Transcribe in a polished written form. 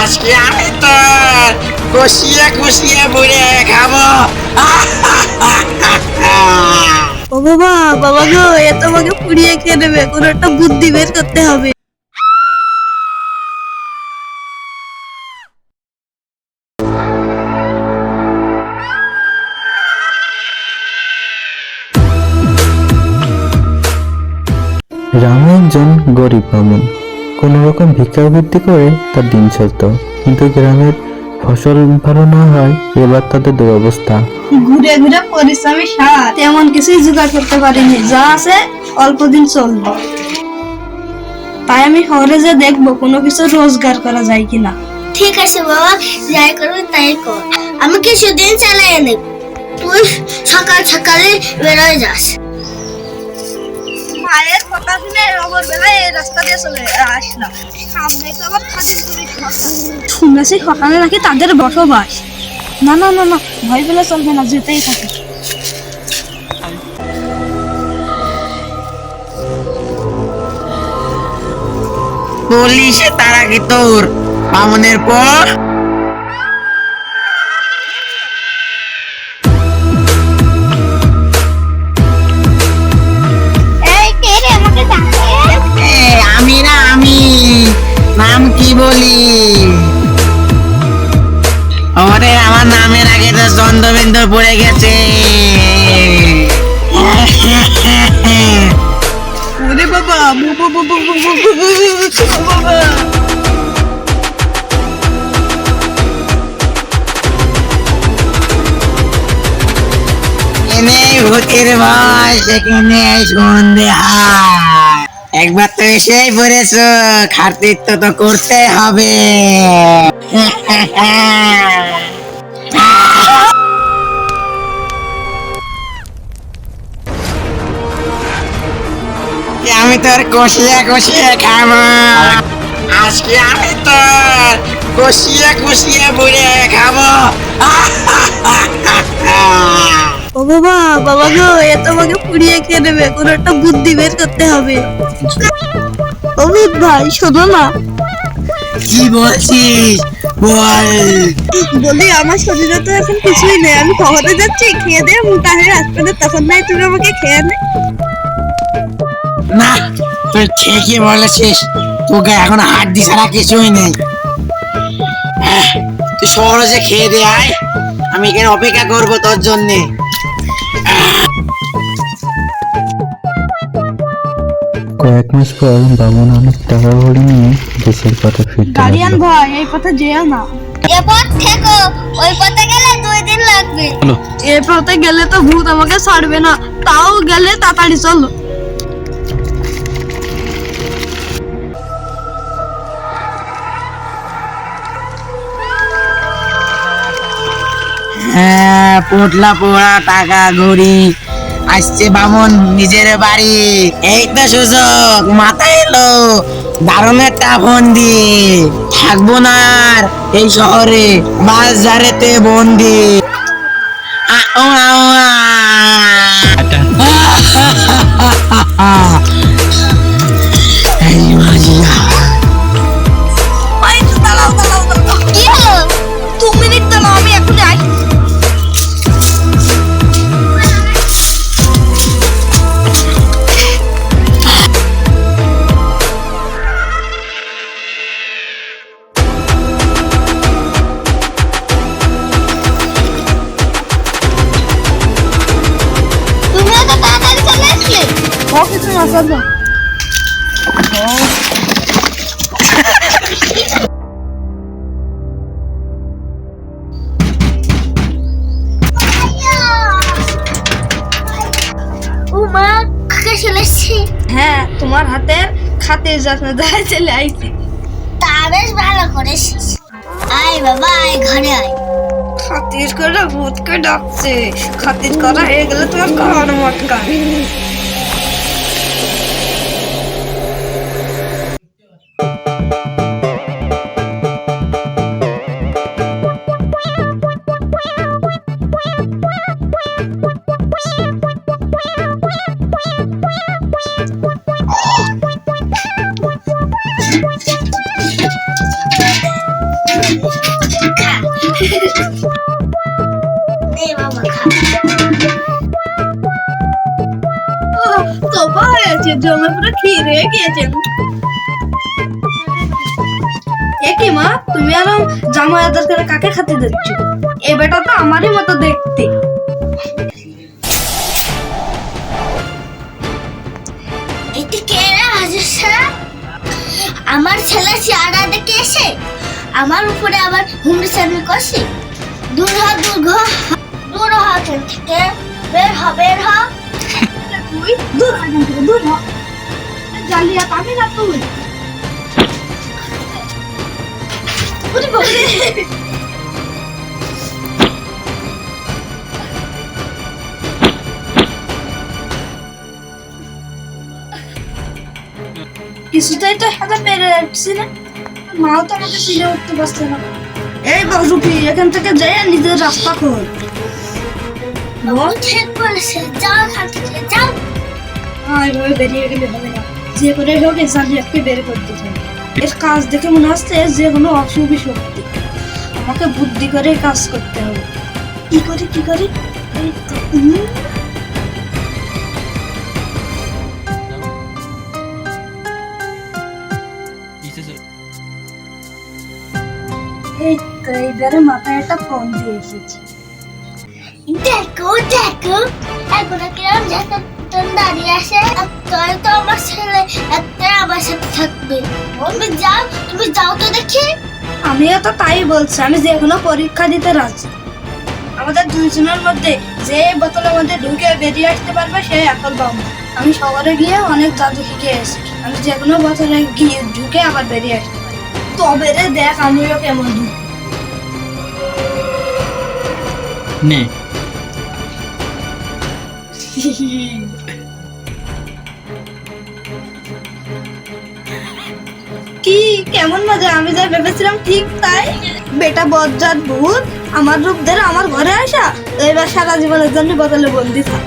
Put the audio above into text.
আজকে আমি তো কষিয়ে কষিয়ে বুড়ে খাবো। ও বাবা, বাবা গো, এ তো আমাকে পুড়িয়ে খেয়ে নেবে, কোনো একটা বুদ্ধি বের করতে হবে। রামু একজন গরিব বামুন। কোনো রকম ভিক্ষাবৃত্তি করে তার দিন চলত, কিন্তু গ্রামের ফসল ভালো না হয় এবার তাদের দুরবস্থা। ঘুরে ঘুরে পরিশ্রমী সার তেমন কিছুই জোগাড় করতে পারিনি, যা আছে অল্প দিন চলবো। তাই আমি শহরে যে দেখবো কোনো কিছু রোজগার করা যায় কিনা। ঠিক আছে বাবা, যাই করবে তাই কর, আমি কিছুদিন চালিয়ে নেব। তুই সকাল সকালে বেরোয় যাস। মায়ের কথা শুনে রবর বেলায় এই রাস্তা দিয়ে চলে আসলাম। সামনে তো আবার খাদিমপুরের কথা। শুনেছি সকালে নাকি তাদের বসবাস। না না না না, ভয় পেলে চলবে না, যেতেই থাকে। পুলিশে তারা কি তোর বামনের পর? এই কে রে আমাকে ডাকে? আমি না, আমি নাম কি বলি? ওরে আমার নামের আগে তো চন্দ্রবিন্দু পড়ে গেছে। ওরে বাবা, বাবা। এনে ভূতের ভয়, সেখানে সন্ধে হয়। একবার তো এসেই পড়েছ, খাতির তো করতে হবে। আমি তোর কষিয়ে কষিয়ে খাবো। আজকে আমি তোর কষিয়ে কষিয়ে বুড়ে খাবো। ও বাবা, বাবা গো, এ তো আমাকে পুড়িয়ে খেয়ে নেবে, কোনো একটা বুদ্ধি বের করতে হবে। ও ভূত ভাই, শোনো না। কি বলছিস বল। বলি আমার শরীরে তো এখন কিছুই নেই, আমি শহরে যাচ্ছি, খেয়ে দিয়ে মোটা হয়ে আসবে, তখন নাই তুমি আমাকে খেয়ে নে। না, তুই ঠিকই বলেছিস, তোকে এখন হাড্ডি ছাড়া কিছুই নেই। তুই সহজে খেয়ে দে আয়, আমি এখানে অপেক্ষা করবো তোর জন্যে। কয়েক মাস পর বামুন অনেক টাকা ভরে নিয়ে দেশের পথে ফিরতে গাড়িয়ান লাগলো। ভাই, এই পথে যেও না। এ পথ থেকো, ওই পথে গেলে 2 দিন লাগবে। এই পথে গেলে তো ভূত আমাকে ছাড়বে না, তাও গেলে তাড়াতাড়ি চলো। হ্যাঁ, পোটলা পোড়া টাকা ঘড়ি আসছে বামন নিজের বাড়ি। এই তো সুযোগ মাথায় এলো, দারুণ একটা ফোন দিয়ে থাকবো না আর এই শহরে, বাজারেতে বন্দি। এই মাঝিয়া, কি হলো? 2 মিনিট দাঁড়াও, আমি এখন যাই। তুমি এত তাড়াতাড়ি চলে আসলে? কিছু না, চলো। ও মা, কাকে চলে এসছি? হ্যাঁ, তোমার হাতের খাতির যত্ন দেওয়া চলে আইছি। তা বেশ ভালো করেছিস। আয় বাবা, আয় ঘরে আয়। খাতির করে ভূতকে ডাকছে, খাতির করা হয়ে গেলে তোমার কান মটকা। গিয়েছে, জমে পুরো ক্ষীর হয়ে গিয়েছে। এ কি মা, তুমি আর জামাই আদর করে কাকে খেতে দিচ্ছ? এ বেটা তো আমারই মতো দেখতে। এটি কে রে হাজুসা? আমার ছেলে চেহারা দেখে এসে আমার উপরে আবার হুমড়ি চামড়ি করছে। দূর হ, দূর হ, দূর হ এখান থেকে, বের হ, বের হ। তুই দূর হ এখান থেকে, দূর হ। জালিয়াত আমি না তুই। ওরে বাবা। কিছুটাই তো হাতে পেরে রাখছি না, মাও তো আমাকে ফিরে উঠতে পারছে না। এই বাবুপি, এখান থেকে যাই নিজের রাস্তা খোঁজ। ও ঠিক বলেছে, যাও এখান থেকে, যাও। এভাবে বেরিয়ে গেলে হবে না, যে করে হোক এই জালিয়াতকে বের করতে হবে। এর কাজ দেখে মনে হচ্ছে যে কোনো অশুভই শক্তি। আমাকে বুদ্ধি করে কাজ করতে হবে। কি করি কি করি? এই তো, এই তো এইবারে মাথায় একটা ফোন দিয়ে এসেছি। দেখো দেখো, এখন কিরম যখন দাঁড়িয়ে আসে, তাই তো আমার ছেলে একটা আমার সাথে থাকবে। তুমি যাও তো দেখি। আমিও তো তাই বলছি, আমি যে কোনো পরীক্ষা দিতে রাজি। আমাদের দুইজনের মধ্যে যে বোতলের মধ্যে ঢুকে বেরিয়ে আসতে পারবে সে এখন বাবু। আমি শহরে গিয়ে অনেক জাদু শিখে এসেছি, আমি যে কোনো বোতলে গিয়ে ঢুকে আবার বেরিয়ে আসতে পারি। তবে রে দেখ আমিও কেমন ঢুকি। নে কি কেমন মজা, আমি যা ভেবেছিলাম ঠিক তাই। বেটা বজ্জাত ভূত আমার রূপ ধরে আমার ঘরে আসা, এবার সারা জীবনের জন্য বোতলে বন্দি থাক।